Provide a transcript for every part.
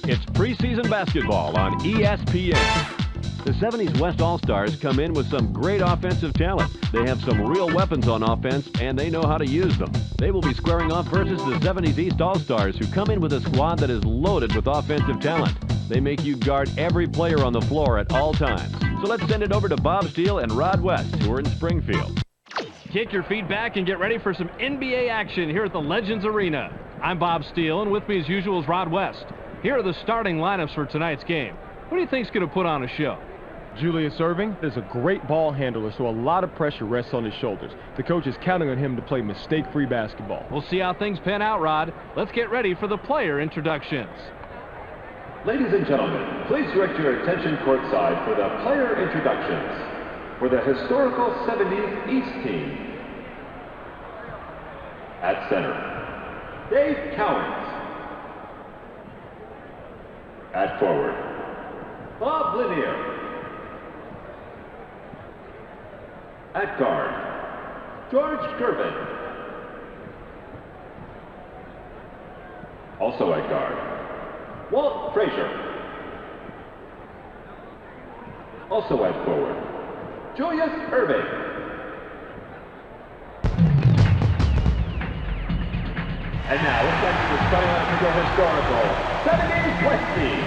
It's preseason basketball on ESPN. The 70's West All-Stars come in with some great offensive talent. They have some real weapons on offense, and they know how to use them. They will be squaring off versus the 70's East All-Stars, who come in with a squad that is loaded with offensive talent. They make you guard every player on the floor at all times. So let's send it over to Bob Steele and Rod West, who are in Springfield. Kick your feet back and get ready for some NBA action here at the Legends Arena. I'm Bob Steele, and with me as usual is Rod West. Here are the starting lineups for tonight's game. Who do you think's going to put on a show? Julius Erving is a great ball handler, so a lot of pressure rests on his shoulders. The coach is counting on him to play mistake-free basketball. We'll see how things pan out, Rod. Let's get ready for the player introductions. Ladies and gentlemen, please direct your attention courtside for the player introductions. For the historical 70's East team. At center, Dave Cowens. At forward, Bob Lanier. At guard, George Gervin. Also at guard, Walt Frazier. Also at forward, Julius Erving. And now it's time to starting out for your historical 70's West team.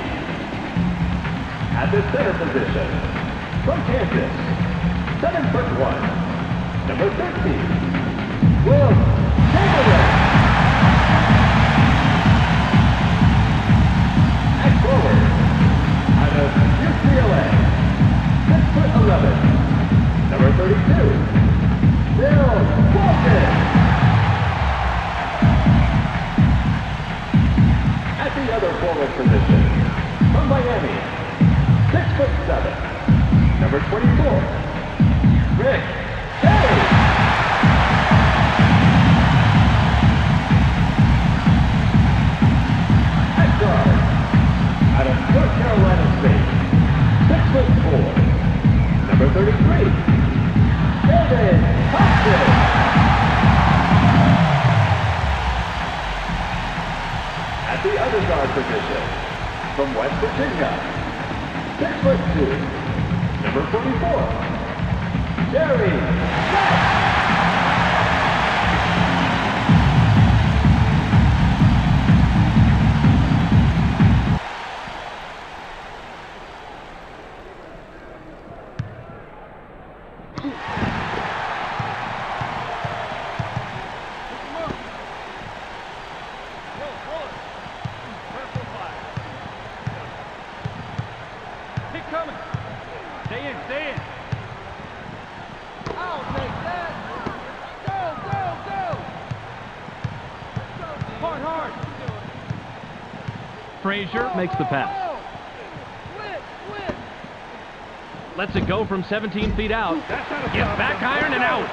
At the center position, from Kansas, 7'1", number 13, Will Chamberlain. At forward, out of UCLA, 6'11", number 32, Bill Walton. At the other forward position, from Miami, 6'7", number 24, Rick Kelly. At guard, out of North Carolina State, 6'4", number 33, David Hopkins. At the other guard position, from West Virginia, 6'2", number 44, Jerry Jack. Frazier makes the pass. Lets it go from 17 feet out. Gets back iron and out.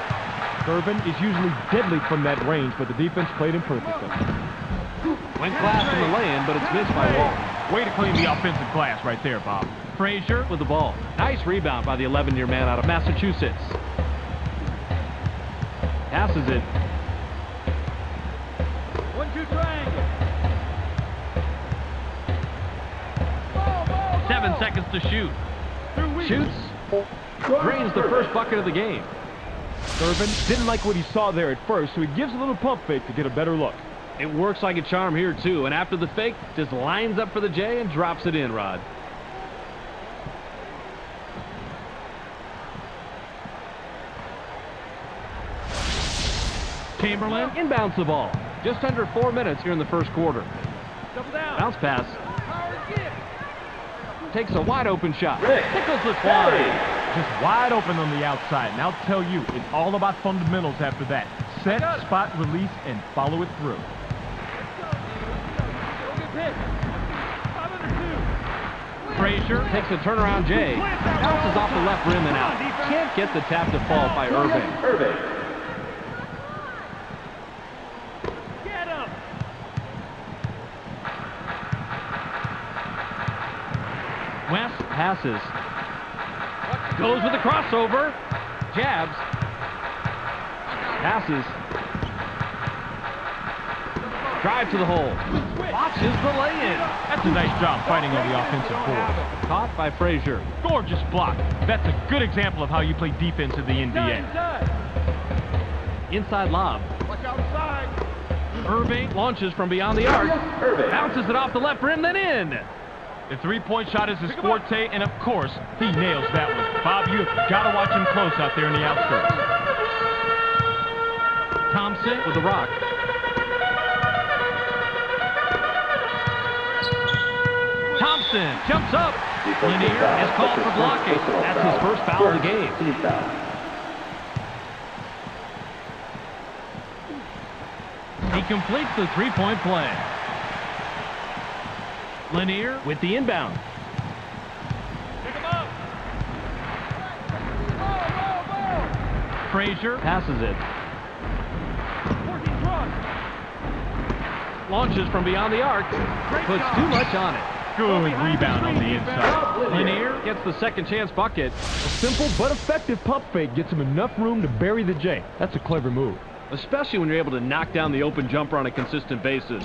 Gervin is usually deadly from that range, but the defense played him perfectly. Went glass in the lay-in, but it's missed by Walt. Way to clean the offensive glass right there, Bob. Frazier with the ball. Nice rebound by the 11-year man out of Massachusetts. Passes it. 1-2 triangle. 7 seconds to shoot. Shoots. Drains the first bucket of the game. Gervin didn't like what he saw there at first, so he gives a little pump fake to get a better look. It works like a charm here, too. And after the fake, just lines up for the J and drops it in, Rod. Chamberlain inbounds the ball. Just under 4 minutes here in the first quarter. Bounce pass. Takes a wide open shot. Tickles the slide. Just wide open on the outside. And I'll tell you, it's all about fundamentals after that. Set, spot, release, and follow it through. Frazier takes a turnaround J. Bounces off the left rim and out. Can't get the tap to fall by Erving. West passes. Goes with the crossover. Jabs. Passes. Drive to the hole. Watches the lay-in. That's a nice job fighting on the offensive board. Caught by Frazier. Gorgeous block. That's a good example of how you play defense in the NBA. Inside lob. Irving launches from beyond the arc. Bounces it off the left rim, then in. The three-point shot is his forte, and of course, he nails that one. Bob, you've got to watch him close out there in the outskirts. Thompson with the rock. Thompson jumps up. Lanier is called for blocking. That's his first foul of the game. He completes the three-point play. Lanier with the inbound. Frazier passes it. Launches from beyond the arc. Puts too much on it. Good rebound on the inside. Lanier gets the second chance bucket. A simple but effective pump fake gets him enough room to bury the J. That's a clever move. Especially when you're able to knock down the open jumper on a consistent basis.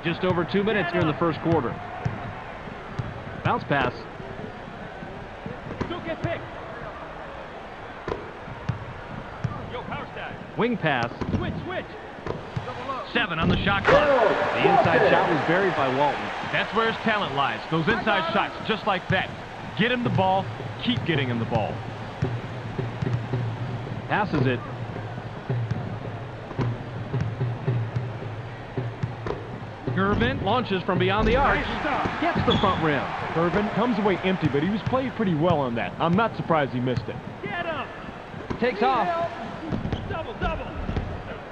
Just over 2 minutes here in the first quarter. Bounce pass. Wing pass. Switch. 7 on the shot clock. The inside shot was buried by Walton. That's where his talent lies. Those inside shots, just like that. Get him the ball. Keep getting him the ball. Passes it. Gervin launches from beyond the arc. Gets the front rim. Irvin comes away empty, but he was played pretty well on that. I'm not surprised he missed it. Takes off.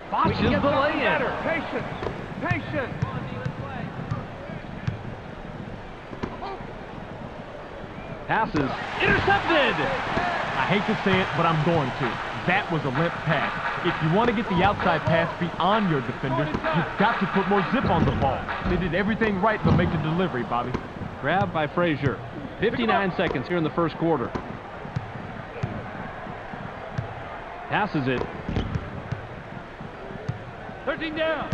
Botches the lay-in. Patient. Passes. Intercepted. I hate to say it, but I'm going to. That was a limp pass. If you want to get the outside pass beyond your defenders, you've got to put more zip on the ball. They did everything right but make the delivery, Bobby. Grabbed by Frazier. 59 seconds here in the first quarter. Passes it. 13 down.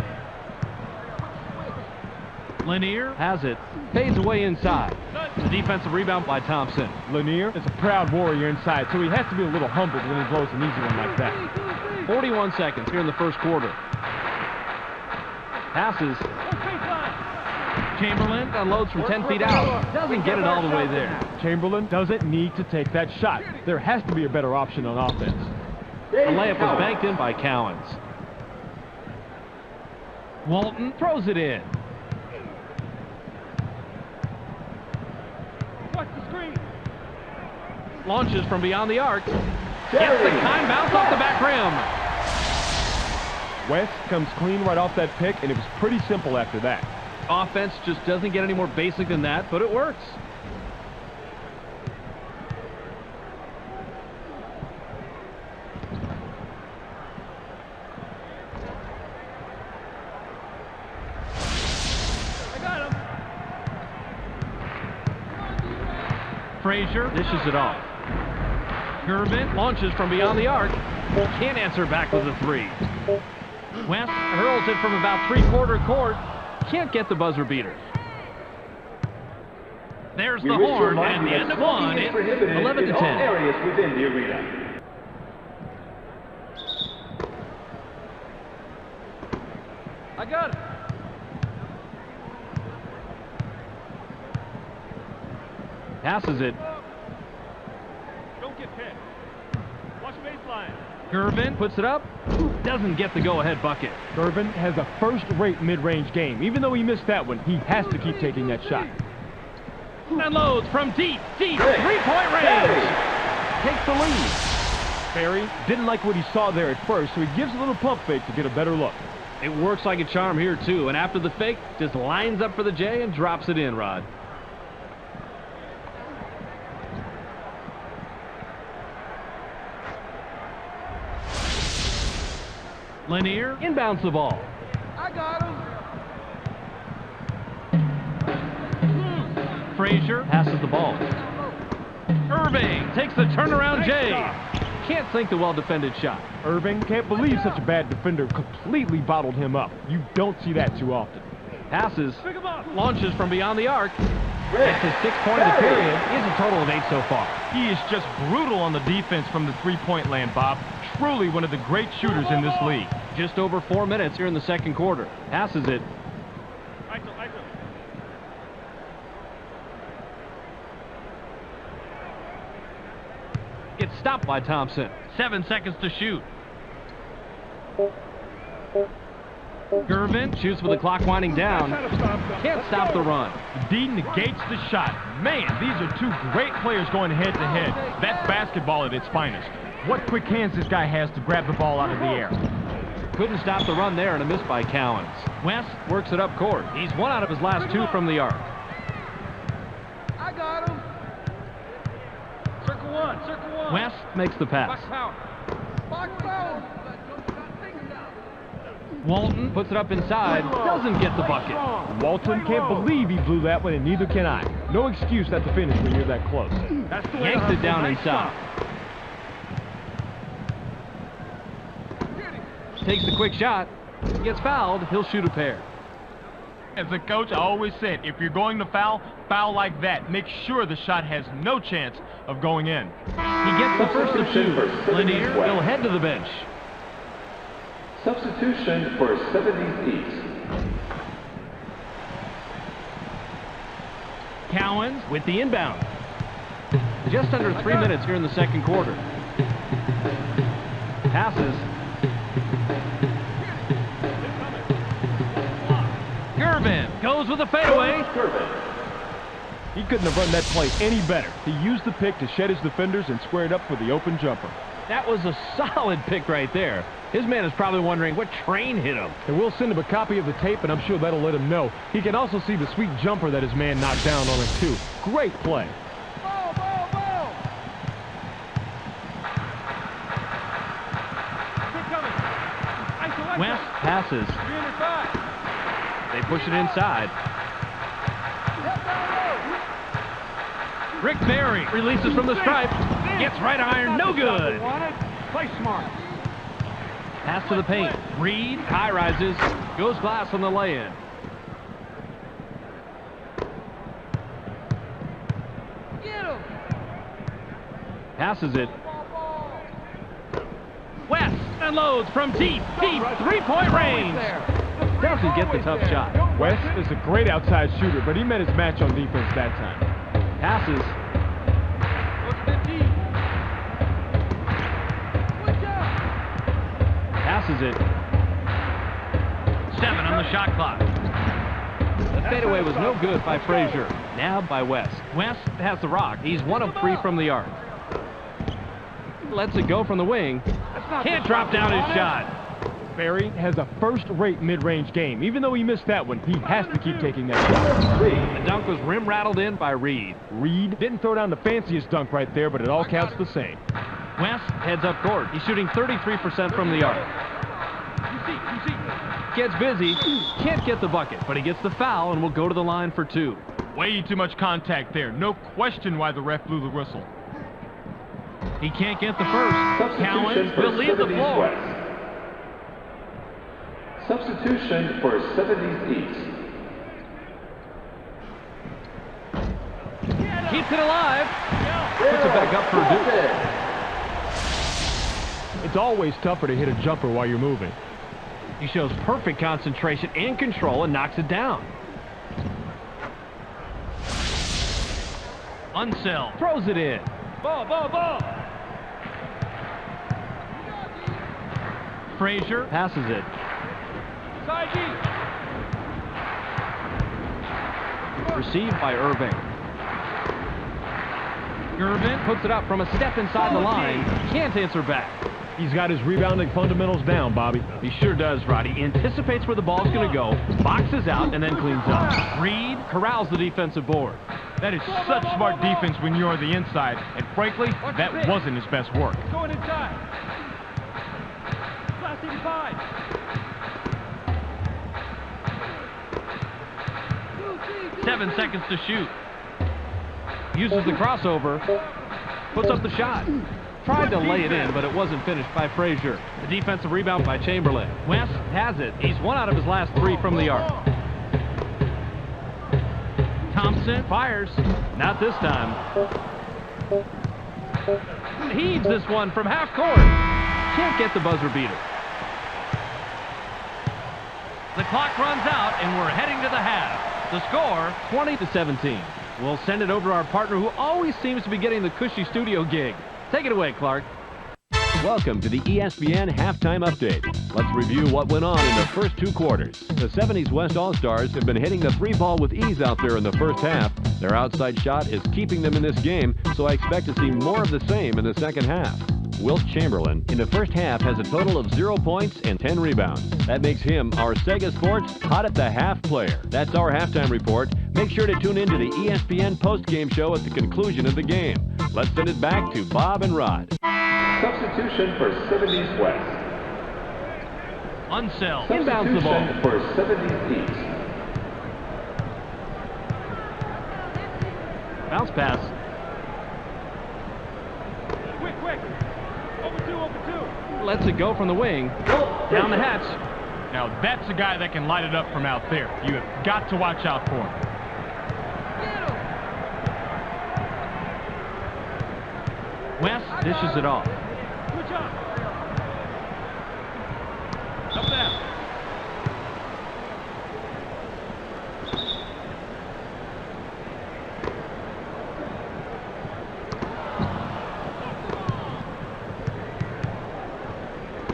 Lanier has it. Fades away inside. The defensive rebound by Thompson. Lanier is a proud warrior inside, so he has to be a little humbled when he blows an easy one like that. 41 seconds here in the first quarter. Passes. Chamberlain unloads from 10 feet out. Doesn't get it all the way there. Chamberlain doesn't need to take that shot. There has to be a better option on offense. The layup was banked in by Cowens. Walton throws it in. Watch the screen. Launches from beyond the arc. Gets the kind bounce off the back rim. West comes clean right off that pick, and it was pretty simple after that. Offense just doesn't get any more basic than that, but it works. I got him. Frazier dishes it off. Gervin launches from beyond the arc. Can't answer back with a three. West hurls it from about three-quarter court. Can't get the buzzer beater. There's the horn, and the end of one. It's 11-10. Areas within the arena. I got it. Passes it. Don't get picked. Watch baseline. Gervin puts it up. Doesn't get the go-ahead bucket. Gervin has a first-rate mid-range game. Even though he missed that one, he has to keep taking that shot. And loads from deep, three-point range. Takes the lead. Barry didn't like what he saw there at first, so he gives a little pump fake to get a better look. It works like a charm here, too. And after the fake, just lines up for the J and drops it in, Rod. Lanier inbounds the ball. I got him. Frazier passes the ball. Irving takes the turnaround J. Can't sink the well-defended shot. Irving, can't believe such a bad defender completely bottled him up. You don't see that too often. Passes, launches from beyond the arc. That's his 6th point of the period. He has a total of 8 so far. He is just brutal on the defense from the three-point land, Bob. Truly one of the great shooters in this league. Just over 4 minutes here in the second quarter. Passes it. It's stopped by Thompson. 7 seconds to shoot. Gervin shoots with the clock winding down. Can't stop the run. D negates the shot. Man, these are two great players going head-to-head. That's basketball at its finest. What quick hands this guy has to grab the ball out of the air. Couldn't stop the run there, and a miss by Cowens. West works it up court. He's 1 out of his last 2 from the arc. I got him. Circle one. West makes the pass. Box foul. Walton puts it up inside, doesn't get the bucket. Walton can't believe he blew that one, and neither can I. No excuse at the finish when you're that close. Yanks it down inside. Takes the quick shot. Gets fouled. He'll shoot a pair. As a coach, I always said, if you're going to foul, foul like that. Make sure the shot has no chance of going in. He gets the first to shoot. Lanier will head to the bench. Substitution for 70's East. Cowens with the inbound. Just under 3 minutes here in the second quarter. Passes. Gervin goes with a fadeaway. He couldn't have run that play any better. He used the pick to shed his defenders and square it up for the open jumper. That was a solid pick right there. His man is probably wondering what train hit him. And we'll send him a copy of the tape, and I'm sure that'll let him know. He can also see the sweet jumper that his man knocked down on it, too. Great play. Ball. West passes. They push it inside. Rick Barry releases from the stripe. Gets right iron, no good. Play smart. Pass to the paint. Reed high rises. Goes glass on the lay-in. Get him. Passes it. West unloads from deep. Three-point range. Doesn't get the tough shot. West is a great outside shooter, but he met his match on defense that time. Passes. Passes it. 7 on the shot clock. The fadeaway was no good by Frazier. Now by West. West has the rock. He's 1 of 3 from the arc. Lets it go from the wing. Can't drop down his shot. Barry has a first-rate mid-range game. Even though he missed that one, he has to keep taking that shot. The dunk was rim rattled in by Reed. Reed didn't throw down the fanciest dunk right there, but it all counts the same. West heads up court. He's shooting 33% from the arc. Gets busy, can't get the bucket, but he gets the foul and will go to the line for 2. Way too much contact there. No question why the ref blew the whistle. He can't get the first. Cowens will leave the floor. West. Substitution for 70's East. Keeps it alive. Puts it back up for a deuce. It's always tougher to hit a jumper while you're moving. He shows perfect concentration and control and knocks it down. Unsell throws it in. Ball. Frazier passes it. Side G. Received by Irving. Gervin puts it up from a step inside the line. Can't answer back. He's got his rebounding fundamentals down, Bobby. He sure does, Roddy. He anticipates where the ball's going to go, boxes out, and then cleans up. Reed corrals the defensive board. That is such smart defense when you're on the inside, and frankly, that wasn't his best work. Going inside. Last 85. 7 seconds to shoot. Uses the crossover. Puts up the shot. Tried to lay it in, but it wasn't finished by Frazier. The defensive rebound by Chamberlain. West has it. He's 1 out of his last 3 from the arc. Thompson fires. Not this time. Heaves this one from half court. Can't get the buzzer beater. The clock runs out, and we're heading to the half. The score, 20-17. We'll send it over to our partner who always seems to be getting the cushy studio gig. Take it away, Clark. Welcome to the ESPN Halftime Update. Let's review what went on in the first 2 quarters. The 70's West All-Stars have been hitting the 3 ball with ease out there in the first half. Their outside shot is keeping them in this game, so I expect to see more of the same in the second half. Wilt Chamberlain, in the first half, has a total of 0 points and 10 rebounds. That makes him our Sega Sports Hot at the Half player. That's our halftime report. Make sure to tune in to the ESPN post-game show at the conclusion of the game. Let's send it back to Bob and Rod. Substitution for 70's West. Unsell inbounds the ball. Substitution for 70's East. Bounce pass. Quick. Over two. Lets it go from the wing. Down the hatch. Now that's a guy that can light it up from out there. You have got to watch out for him. West dishes it off. Good job. Up there.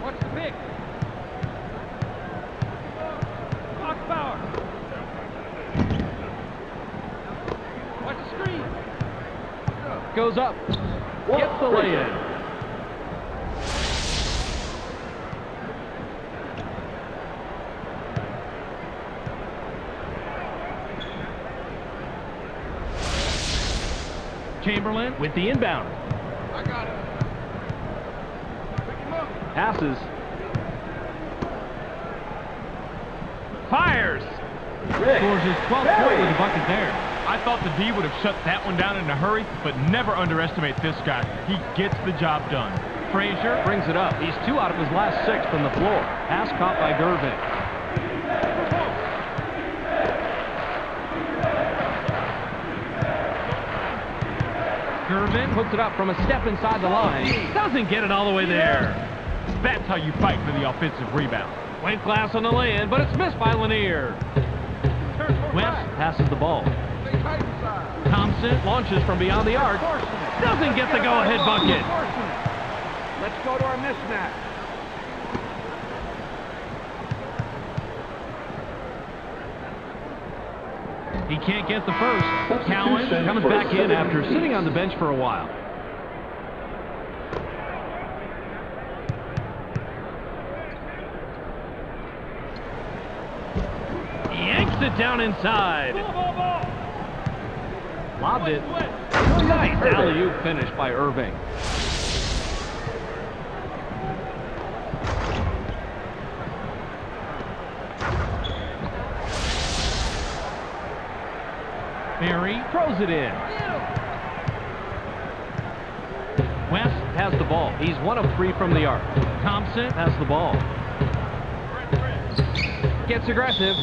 Watch the pick. Box power. Watch the screen. Goes up. Gets the lay-in. Chamberlain with the inbound. I got it. Pick him up. Passes. Fires. Scores his 12th point with the bucket there. I thought the D would have shut that one down in a hurry, but never underestimate this guy. He gets the job done. Frazier brings it up. He's 2 out of his last 6 from the floor. Pass caught by Gervin. Gervin puts it up from a step inside the line. Doesn't get it all the way there. That's how you fight for the offensive rebound. White glass on the lay-in, but it's missed by Lanier. West passes the ball. Thompson launches from beyond the arc. Doesn't get the go-ahead bucket. Let's go to our mismatch. He can't get the first. Cowan comes back in after sitting on the bench for a while. Yanks it down inside. Lobbed it. Nice alley-oop finish by Irving. Berry throws it in. West has the ball. He's 1 of 3 from the arc. Thompson has the ball. Gets aggressive.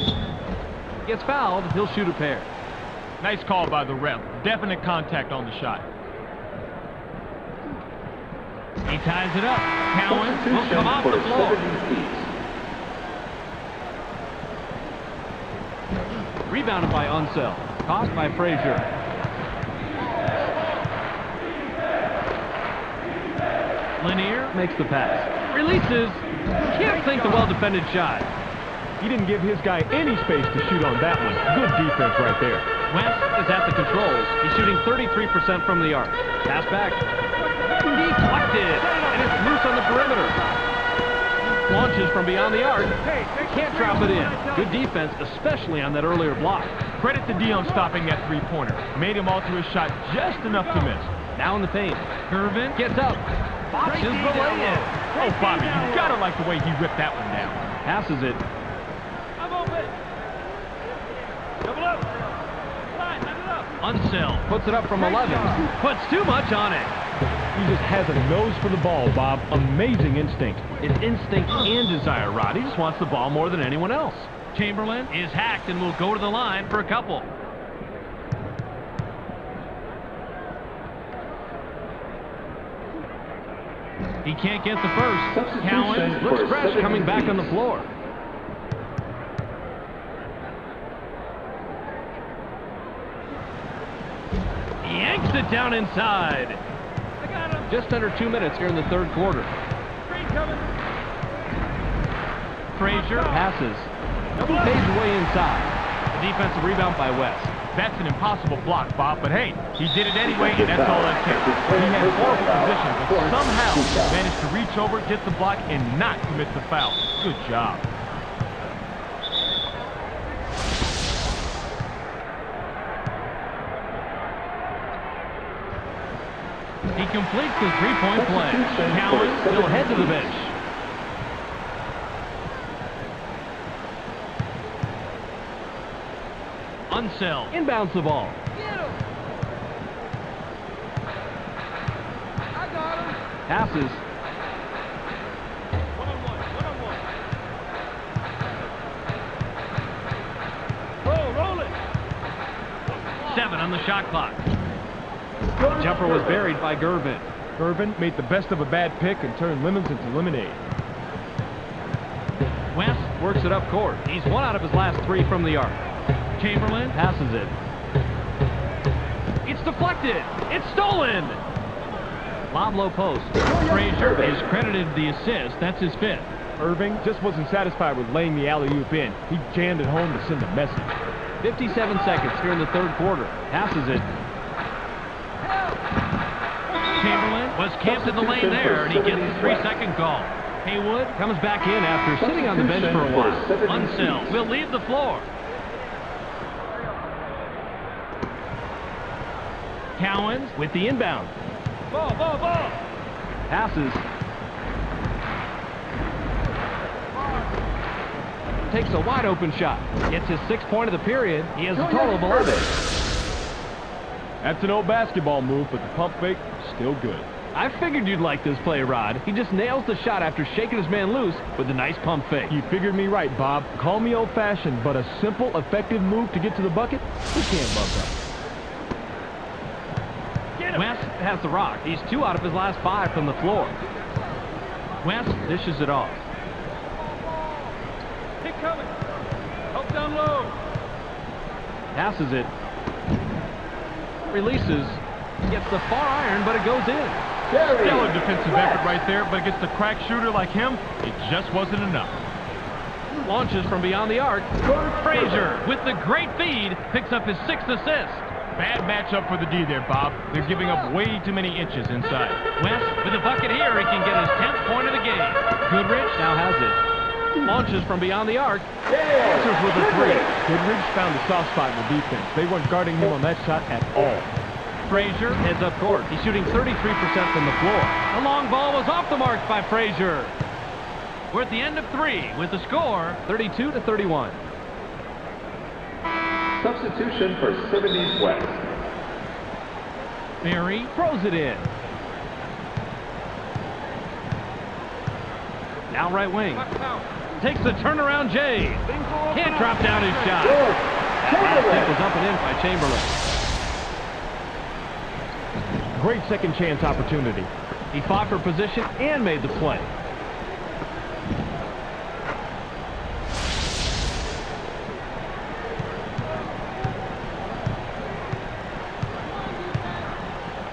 Gets fouled. He'll shoot a pair. Nice call by the ref. Definite contact on the shot. He ties it up. Cowan will come off the floor. Rebounded by Unsell. Caught by Frazier. Lanier makes the pass. Releases. Can't sink the well-defended shot. He didn't give his guy any space to shoot on that one. Good defense right there. West is at the controls. He's shooting 33% from the arc. Pass back. Deflected. And it's loose on the perimeter. Launches from beyond the arc. Can't drop it in. Good defense, especially on that earlier block. Credit to D on stopping that three-pointer. Made him alter his shot just enough to miss. Now in the paint. Gervin gets up. Botches the lay-in. Oh, Bobby, you gotta like the way he ripped that one down. Passes it. I'm open. Double up. Line it up. Unseld. Puts it up from 11. Puts too much on it. He just has a nose for the ball, Bob. Amazing instinct. It's instinct and desire, Rod. He just wants the ball more than anyone else. Chamberlain is hacked and will go to the line for a couple. He can't get the first. Cowan looks fresh coming back on the floor. He yanks it down inside. Just under 2 minutes here in the third quarter. Frazier passes. Fades away inside. A defensive rebound by West. That's an impossible block, Bob, but hey, he did it anyway, and that's all that counts. He had horrible position, but somehow managed to reach over, get the block, and not commit the foul. Good job. He completes the three-point play. Cowan will head to the bench. Unseld. Inbounds the ball. Passes. Roll it. 7 on the shot clock. Jumper was buried by Gervin. Gervin made the best of a bad pick and turned lemons into lemonade. West works it up court. He's 1 out of his last 3 from the arc. Chamberlain passes it. It's deflected. It's stolen. Lob low post. Frazier is credited the assist. That's his 5th. Irving just wasn't satisfied with laying the alley-oop in. He jammed it home to send a message. 57 seconds here in the third quarter. Passes it. Chamberlain was camped in the lane there, and he gets the 3-second call. Haywood comes back in after sitting on the bench for a while. Unseld will leave the floor. Cowan with the inbound. Ball. Passes. Takes a wide open shot. Gets his 6th point of the period. He has a total of 11. That's an old basketball move, but the pump fake, still good. I figured you'd like this play, Rod. He just nails the shot after shaking his man loose with a nice pump fake. You figured me right, Bob. Call me old-fashioned, but a simple, effective move to get to the bucket? You can't bump that. West has the rock. He's 2 out of his last 5 from the floor. West dishes it off. Keep coming. Help down low. Passes it. Releases. Gets the far iron, but it goes in. Stellar defensive effort right there, but against a crack shooter like him, it just wasn't enough. Launches from beyond the arc. Frazier, with the great feed, picks up his 6th assist. Bad matchup for the D there, Bob. They're giving up way too many inches inside. West, with a bucket here, he can get his 10th point of the game. Goodrich now has it. Launches from beyond the arc. Answers with a 3. Goodrich found the soft spot in the defense. They weren't guarding him on that shot at all. Frazier heads up court. He's shooting 33% from the floor. The long ball was off the mark by Frazier. We're at the end of 3 with the score 32-31. Substitution for 70's West. Berry throws it in. Now right wing. Takes the turnaround Jay. Can't drop down his shot. That last hit was up and in by Chamberlain. Great second chance opportunity. He fought for position and made the play.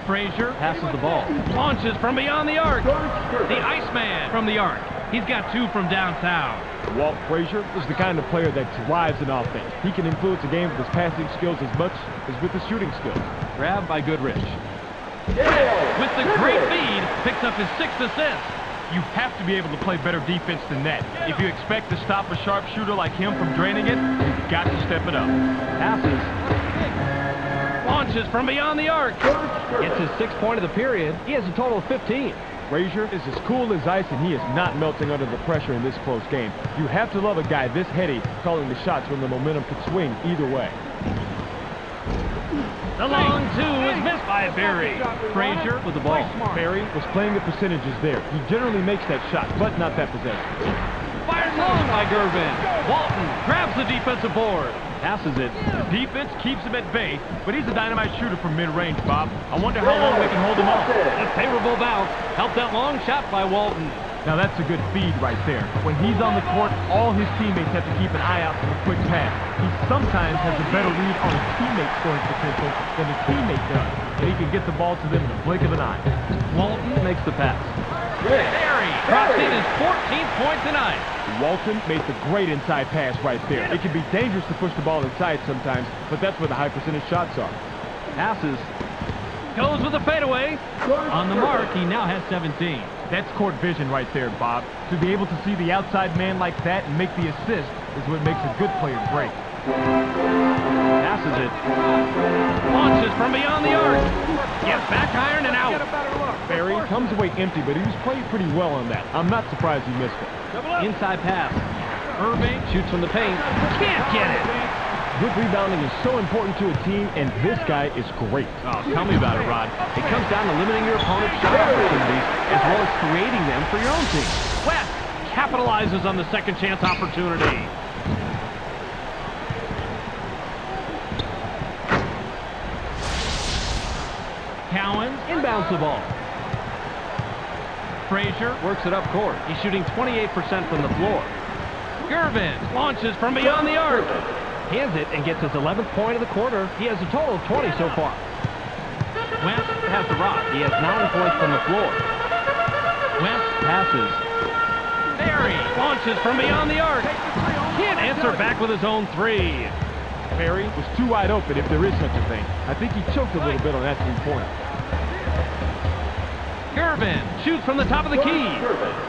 Frazier passes the ball. Launches from beyond the arc. The Iceman from the arc. He's got 2 from downtown. Walt Frazier is the kind of player that drives an offense. He can influence a game with his passing skills as much as with his shooting skills. Grabbed by Goodrich. With the great feed, picks up his 6th assist. You have to be able to play better defense than that. If you expect to stop a sharp shooter like him from draining it, you've got to step it up. Passes. Launches from beyond the arc. Gets his 6th point of the period. He has a total of 15. Frazier is as cool as ice, and he is not melting under the pressure in this close game. You have to love a guy this heady calling the shots when the momentum could swing either way. The long two is missed by Barry. Frazier with the ball. Barry was playing the percentages there. He generally makes that shot, but not that possession. Fired long by Gervin. Walton grabs the defensive board. Passes it. The defense keeps him at bay, but he's a dynamite shooter from mid-range, Bob. I wonder how long they can hold him off. A favorable bounce. Helped that long shot by Walton. Now that's a good feed right there. When he's on the court, all his teammates have to keep an eye out for the quick pass. He sometimes has a better read on his teammate's scoring potential than his teammate does, and he can get the ball to them in a blink of an eye. Walton makes the pass. Barry drops in his 14th point tonight. Walton made the great inside pass right there. It can be dangerous to push the ball inside sometimes, but that's where the high percentage shots are. Passes. Goes with a fadeaway. On the mark, he now has 17. That's court vision right there, Bob. To be able to see the outside man like that and make the assist is what makes a good player great. Passes it. Launches from beyond the arc. Gets back iron and out. Barry comes away empty, but he was playing pretty well on that. I'm not surprised he missed it. Inside pass. Irving shoots from the paint. Can't get it. Good rebounding is so important to a team, and this guy is great. Oh, tell me about it, Rod. It comes down to limiting your opponent's shot opportunities as well as creating them for your own team. West capitalizes on the second chance opportunity. Cowan inbounds the ball. Frazier works it up court. He's shooting 28% from the floor. Gervin launches from beyond the arc. Hands it and gets his 11th point of the quarter. He has a total of 20 so far. West has the rock. He has 9 points from the floor. West passes. Barry launches from beyond the arc. Can't answer back with his own three. Barry was too wide open if there is such a thing. I think he choked a little bit on that three-pointer. Gervin shoots from the top of the key.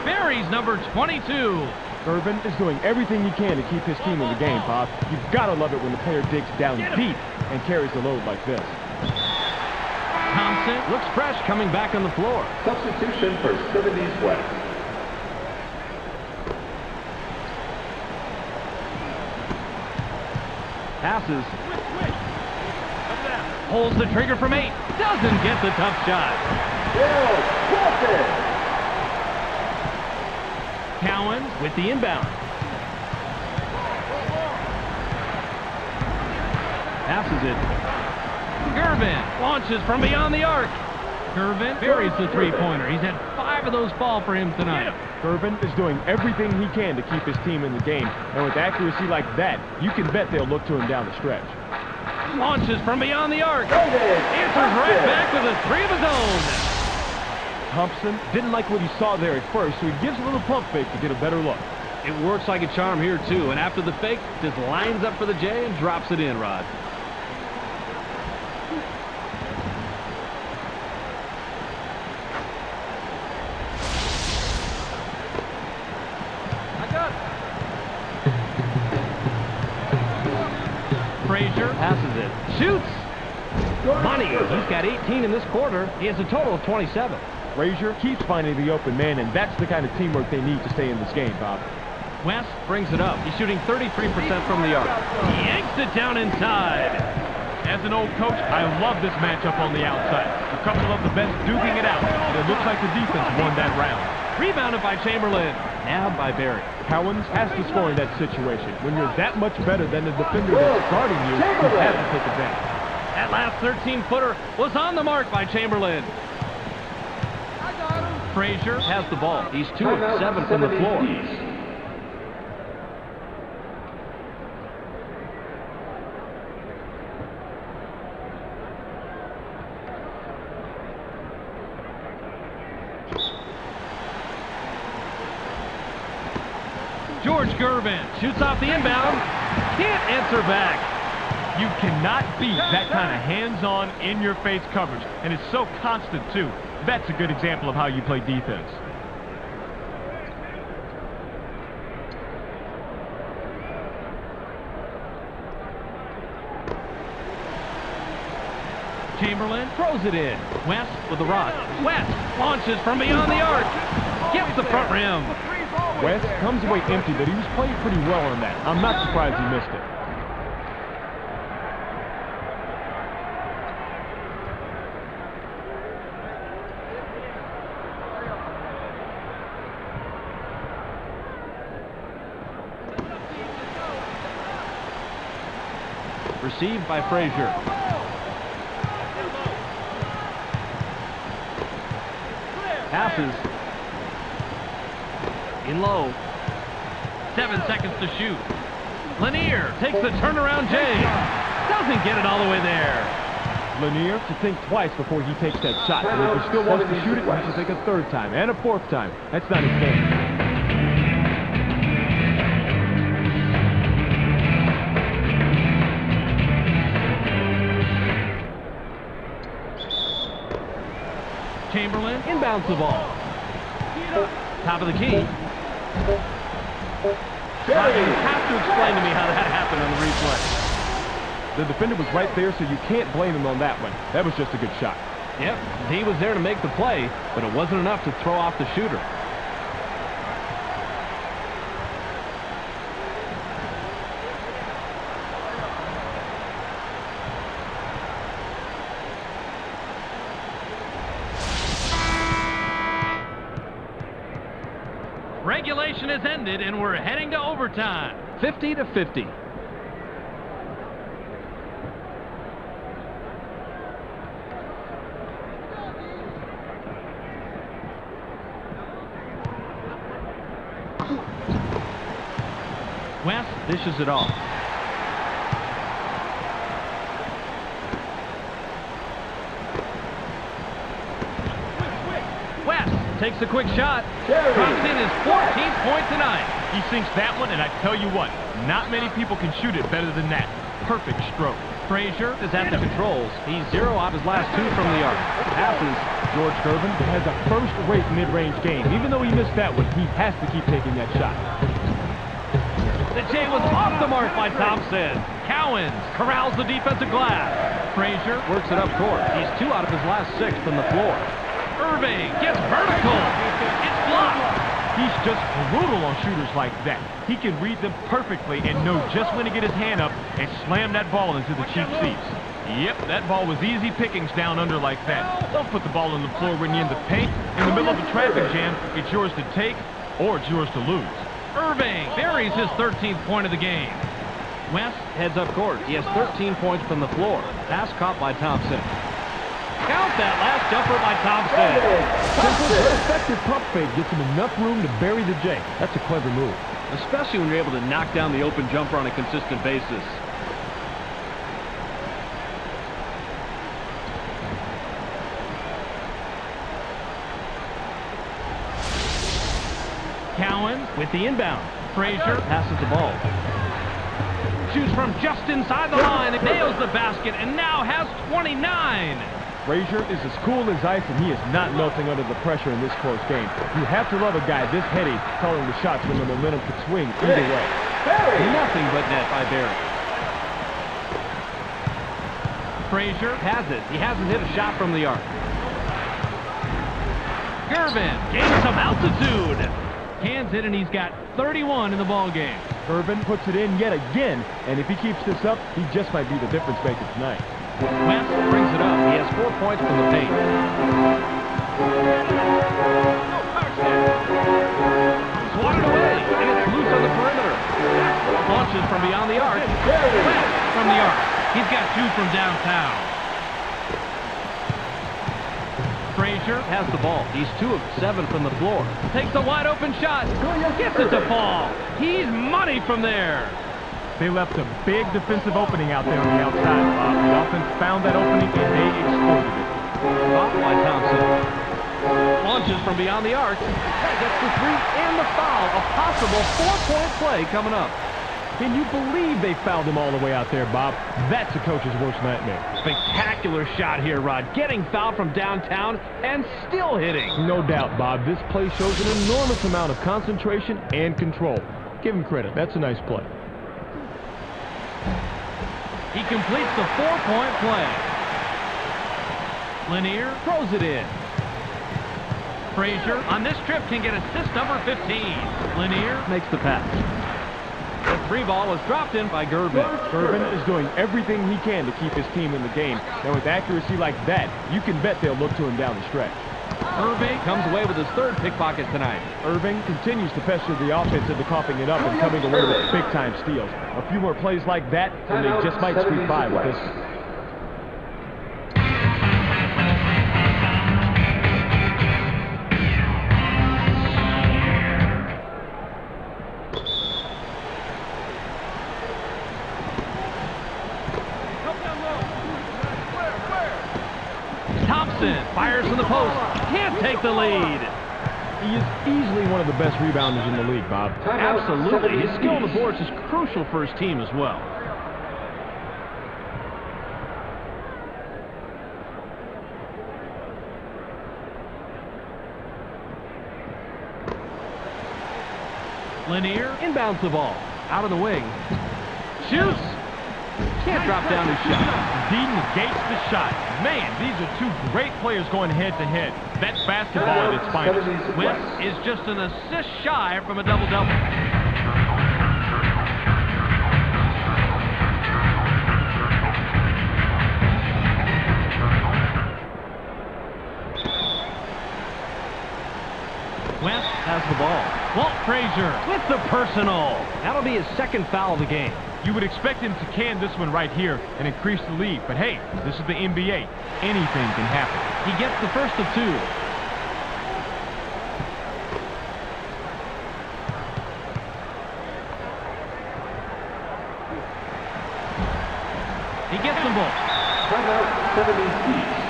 Barry's number 22. Gervin is doing everything he can to keep his team in the game, Bob. You've got to love it when the player digs down deep and carries the load like this. Thompson looks fresh coming back on the floor. Substitution for 70's West. Passes. Pulls the trigger from 8. Doesn't get the tough shot. Cowan with the inbound. Passes it. Gervin launches from beyond the arc. Gervin buries the three-pointer. He's had 5 of those fall for him tonight. Gervin is doing everything he can to keep his team in the game. And with accuracy like that, you can bet they'll look to him down the stretch. Launches from beyond the arc. Answers right back with a 3 of his own. Thompson didn't like what he saw there at first, so he gives a little pump fake to get a better look. It works like a charm here, too. And after the fake, just lines up for the J and drops it in, Rod. Frazier passes it. Shoots! Money. He's got 18 in this quarter. He has a total of 27. Frazier keeps finding the open man, and that's the kind of teamwork they need to stay in this game, Bob. West brings it up. He's shooting 33% from the arc. He yanks it down inside. As an old coach, I love this matchup on the outside. A couple of the best duking it out, and it looks like the defense won that round. Rebounded by Chamberlain. Nabbed by Barry. Cowan has to score in that situation. When you're that much better than the defender that's guarding you, you have to take advantage. That last 13-footer was on the mark by Chamberlain. Frazier has the ball. He's 2 of 7 from the floor. George Gervin shoots off the inbound. Can't answer back. You cannot beat that kind of hands-on, in-your-face coverage, and it's so constant, too. That's a good example of how you play defense. Chamberlain throws it in. West with the rock. West launches from beyond the arc. Gets the front rim. West comes away empty, but he was playing pretty well on that. I'm not surprised he missed it. Received by Frazier. Passes. In low. 7 seconds to shoot. Lanier takes the turnaround J. Doesn't get it all the way there. Lanier to think twice before he takes that shot. And if he still wants to shoot it, he should think a third time and a fourth time. That's not his game. Chamberlain inbounds the ball. Top of the key. Rod, you have to explain to me how that happened on the replay. The defender was right there, so you can't blame him on that one. That was just a good shot. Yep, he was there to make the play, but it wasn't enough to throw off the shooter. Regulation has ended, and we're heading to overtime. 50-50. West dishes it off. West takes a quick shot. Drops in his 14th point tonight. He sinks that one, and I tell you what, not many people can shoot it better than that. Perfect stroke. Frazier is at the controls. He's 0 out of his last 2 from the arc. Passes. George Gervin has a first-rate mid-range game. Even though he missed that one, he has to keep taking that shot. The J was off the mark by Thompson. Cowens corrals the defensive glass. Frazier works it up court. He's 2 out of his last 6 from the floor. Irving gets vertical. It's blocked. He's just brutal on shooters like that. He can read them perfectly and know just when to get his hand up and slam that ball into the cheap seats. Yep, that ball was easy pickings down under like that. Don't put the ball on the floor when you're in the paint. In the middle of a traffic jam, it's yours to take or it's yours to lose. Irving buries his 13th point of the game. West heads up court. He has 13 points from the floor. Pass caught by Thompson. Count that last jumper by Thompson. Simple but effective pump fake gets him enough room to bury the J. That's a clever move. Especially when you're able to knock down the open jumper on a consistent basis. Cowens with the inbound. Frazier passes the ball. Shoots from just inside the line and nails the basket and now has 29. Frazier is as cool as ice, and he is not melting under the pressure in this close game. You have to love a guy this heady calling the shots when the momentum could swing either way. Nothing but net by Barry. Frazier has it. He hasn't hit a shot from the arc. Gervin gains some altitude. Hands it, and he's got 31 in the ball game. Gervin puts it in yet again, and if he keeps this up, he just might be the difference maker tonight. West brings it up. He has 4 points from the paint. Swatted away, and it's loose on the perimeter. Launches from beyond the arc. West from the arc. He's got 2 from downtown. Frazier has the ball. He's 2 of 7 from the floor. Takes a wide open shot. Gets it to fall. He's money from there. They left a big defensive opening out there on the outside, Bob. The offense found that opening, and they exploited it. Caught by Thompson. Launches from beyond the arc. Gets the 3 and the foul. A possible 4-point play coming up. Can you believe they fouled him all the way out there, Bob? That's a coach's worst nightmare. Spectacular shot here, Rod. Getting fouled from downtown and still hitting. No doubt, Bob. This play shows an enormous amount of concentration and control. Give him credit. That's a nice play. He completes the 4-point play. Lanier throws it in. Frazier on this trip can get assist number 15. Lanier makes the pass. The 3 ball was dropped in by Gervin. Gervin is doing everything he can to keep his team in the game. And with accuracy like that, you can bet they'll look to him down the stretch. Irving comes away with his third pickpocket tonight. Irving continues to pester the offense into coughing it up and coming away with big-time steals. A few more plays like that, and they just might squeak by with this. Thompson fires from the post. Can't take the lead. He is easily one of the best rebounders in the league, Bob. Absolutely. His skill on the boards is crucial for his team as well. Lanier inbounds the ball. Out of the wing. Shoots. Can't drop down his shot. D negates the shot. Man, these are two great players going head-to-head. That's basketball at its finest. West is just an assist shy from a double-double. West has the ball. Walt Frazier with the personal. That'll be his second foul of the game. You would expect him to can this one right here and increase the lead. But hey, this is the NBA. Anything can happen. He gets the first of two. He gets them both. Timeout, 70's.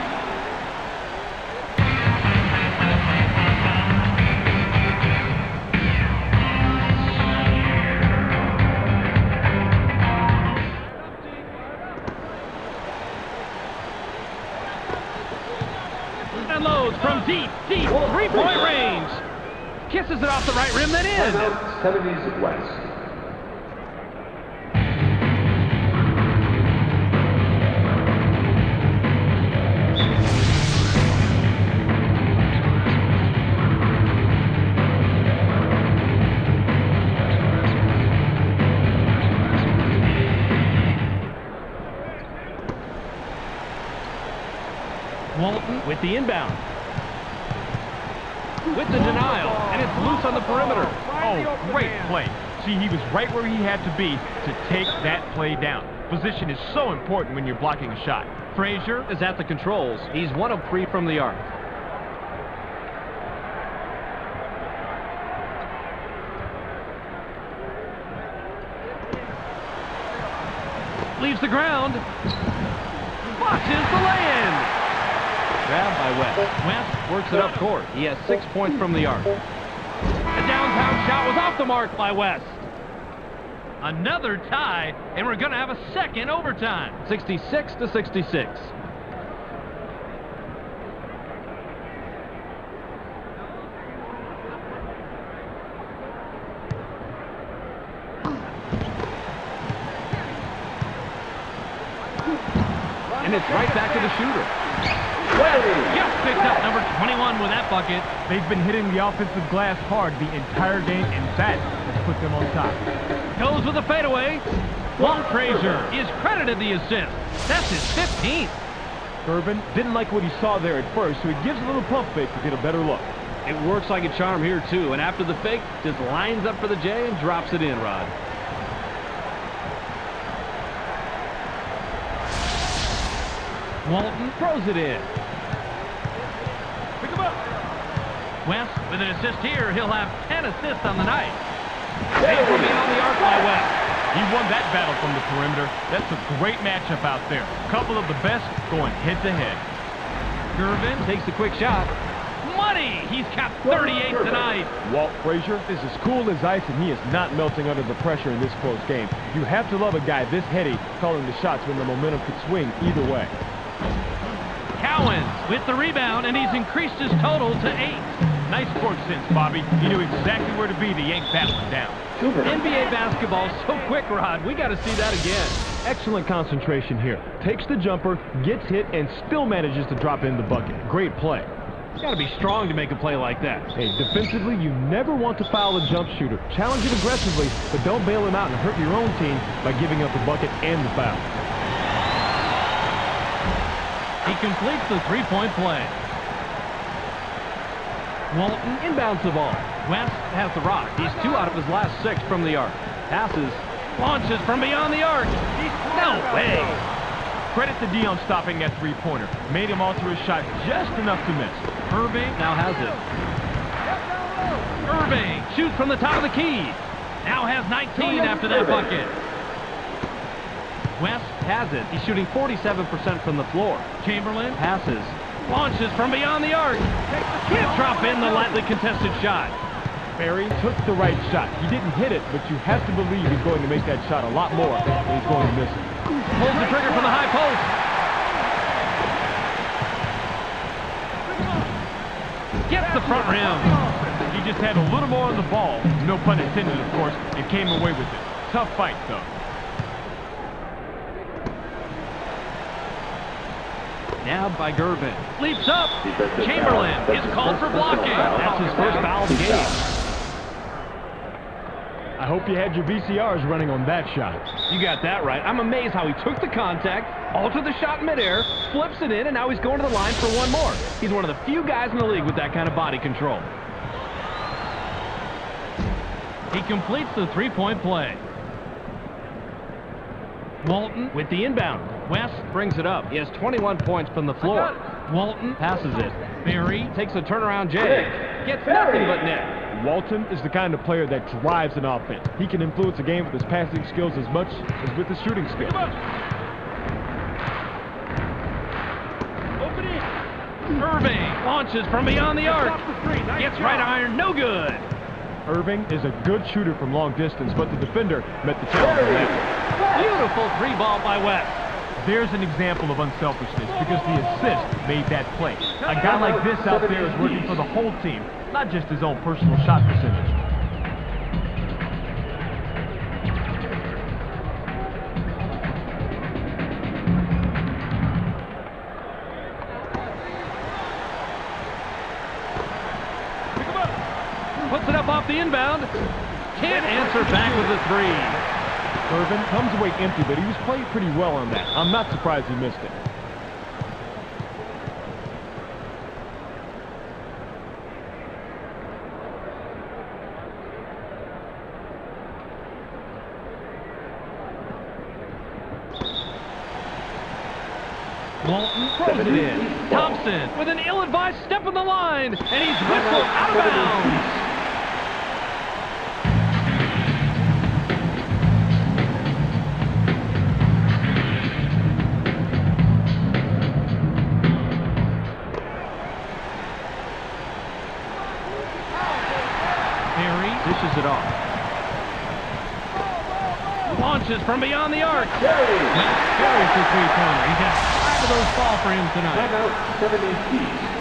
From deep, three-point range. Kisses it off the right rim, then in. Timeout, 70's West. Walton with the inbound. With the denial, and it's loose on the perimeter. Oh, great play. See, he was right where he had to be to take that play down. Position is so important when you're blocking a shot. Frazier is at the controls. He's 1 of 3 from the arc. Leaves the ground. Botches the lay-in. Grabbed by West. West works it up court. He has 6 points from the arc. The downtown shot was off the mark by West. Another tie, and we're going to have a second overtime. 66-66. And it's right back to the shooter. Just picked up number 21 with that bucket. They've been hitting the offensive glass hard the entire game, and that has put them on top. Goes with a fadeaway. Walt Frazier is credited the assist. That's his 15th. Irvin didn't like what he saw there at first, so he gives a little pump fake to get a better look. It works like a charm here, too. And after the fake, just lines up for the J and drops it in, Rod. Walton throws it in. Pick him up. West with an assist here. He'll have 10 assists on the night. It will be on the arc by West. He won that battle from the perimeter. That's a great matchup out there. Couple of the best going head-to-head. Gervin takes a quick shot. Money! He's capped 38 tonight. Walt Frazier is as cool as ice, and he is not melting under the pressure in this close game. You have to love a guy this heady calling the shots when the momentum could swing either way. Cowens with the rebound, and he's increased his total to 8. Nice court sense, Bobby. He knew exactly where to be to yank that one down. NBA basketball so quick, Rod. We got to see that again. Excellent concentration here. Takes the jumper, gets hit, and still manages to drop in the bucket. Great play. You got to be strong to make a play like that. Hey, defensively, you never want to foul a jump shooter. Challenge it aggressively, but don't bail him out and hurt your own team by giving up the bucket and the foul. He completes the three-point play. Walton inbounds the ball. West has the rock. He's 2 out of his last 6 from the arc. Passes. Launches from beyond the arc. No way. Credit to Dion stopping that three-pointer. Made him alter his shot just enough to miss. Irving now has it. Irving shoots from the top of the key. Now has 19 after that bucket. West has it. He's shooting 47% from the floor. Chamberlain passes. Launches from beyond the arc. Can't drop in the lightly contested shot. Barry took the right shot. He didn't hit it, but you have to believe he's going to make that shot a lot more than he's going to miss it. Pulls the trigger from the high post. Gets the front rim. He just had a little more on the ball. No pun intended, of course, and came away with it. Tough fight, though. Nabbed by Gervin. Leaps up. Chamberlain is called for blocking. That's his first foul of the game. I hope you had your VCRs running on that shot. You got that right. I'm amazed how he took the contact, altered the shot midair, flips it in, and now he's going to the line for one more. He's one of the few guys in the league with that kind of body control. He completes the three-point play. Walton with the inbound. West brings it up. He has 21 points from the floor. Walton passes it. Barry takes a turnaround J. Gets nothing but net. Walton is the kind of player that drives an offense. He can influence a game with his passing skills as much as with his shooting skills. Irving launches from beyond the arc. Gets right iron, no good. Irving is a good shooter from long distance, but the defender met the challenge on that. Beautiful three ball by West. There's an example of unselfishness because the assist made that play. A guy like this out there is working for the whole team, not just his own personal shot percentage. Puts it up off the inbound. Can't answer back with a three. Irvin comes away empty, but he was playing pretty well on that. I'm not surprised he missed it. Walton throws it in. Thompson with an ill-advised step on the line, and he's whistled out of bounds. Dishes it off. Launches from beyond the arc. Carries the three-pointer. He's had 5 of those fall for him tonight. Timeout, 70's.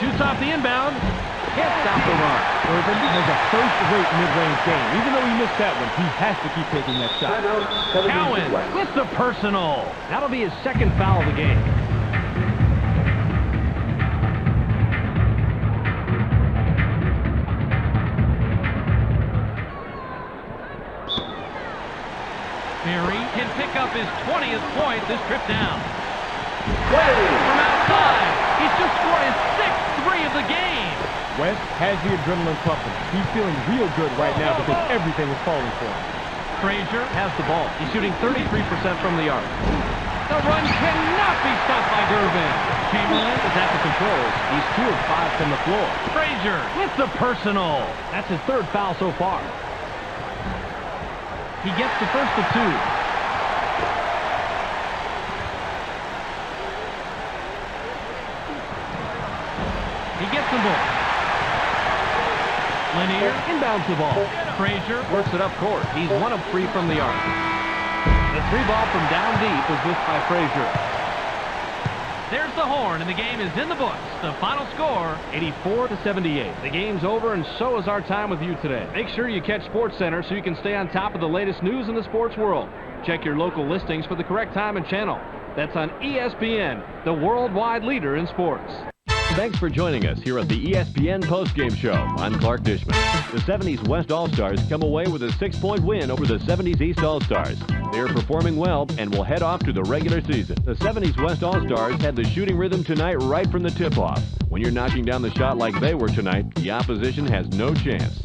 Shoots off the inbound. Can't stop the run. Irvin has a first-rate mid-range game. Even though he missed that one, he has to keep taking that shot. Timeout, 70's Cowan West. with the personal. That'll be his second foul of the game. Barry can pick up his 20th point this trip down. From outside, he's just scored his 6th three of the game. West has the adrenaline pumping. He's feeling real good right now because everything is falling for him. Frazier has the ball. He's shooting 33% from the arc. The run cannot be stopped by Gervin. Chamberlain is at the controls. He's 2 of 5 from the floor. Frazier with the personal. That's his 3rd foul so far. He gets the first of 2. He gets the ball. Lanier inbounds the ball. Frazier works it up court. He's 1 of 3 from the arc. The 3 ball from down deep was missed by Frazier. There's the horn, and the game is in the books. The final score, 84-78. the game's over, and so is our time with you today. Make sure you catch SportsCenter so you can stay on top of the latest news in the sports world. Check your local listings for the correct time and channel. That's on ESPN, the worldwide leader in sports. Thanks for joining us here at the ESPN postgame show. I'm Clark Dishman. The 70's West All-Stars come away with a 6-point win over the 70's East All-Stars. They are performing well and will head off to the regular season. The 70's West All-Stars had the shooting rhythm tonight right from the tip-off. When you're knocking down the shot like they were tonight, the opposition has no chance.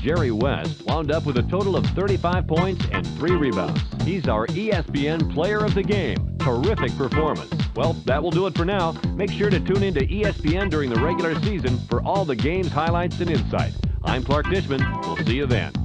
Jerry West wound up with a total of 35 points and 3 rebounds. He's our ESPN Player of the Game. Terrific performance. Well, that will do it for now. Make sure to tune into ESPN during the regular season for all the game's highlights and insight. I'm Clark Dishman. We'll see you then.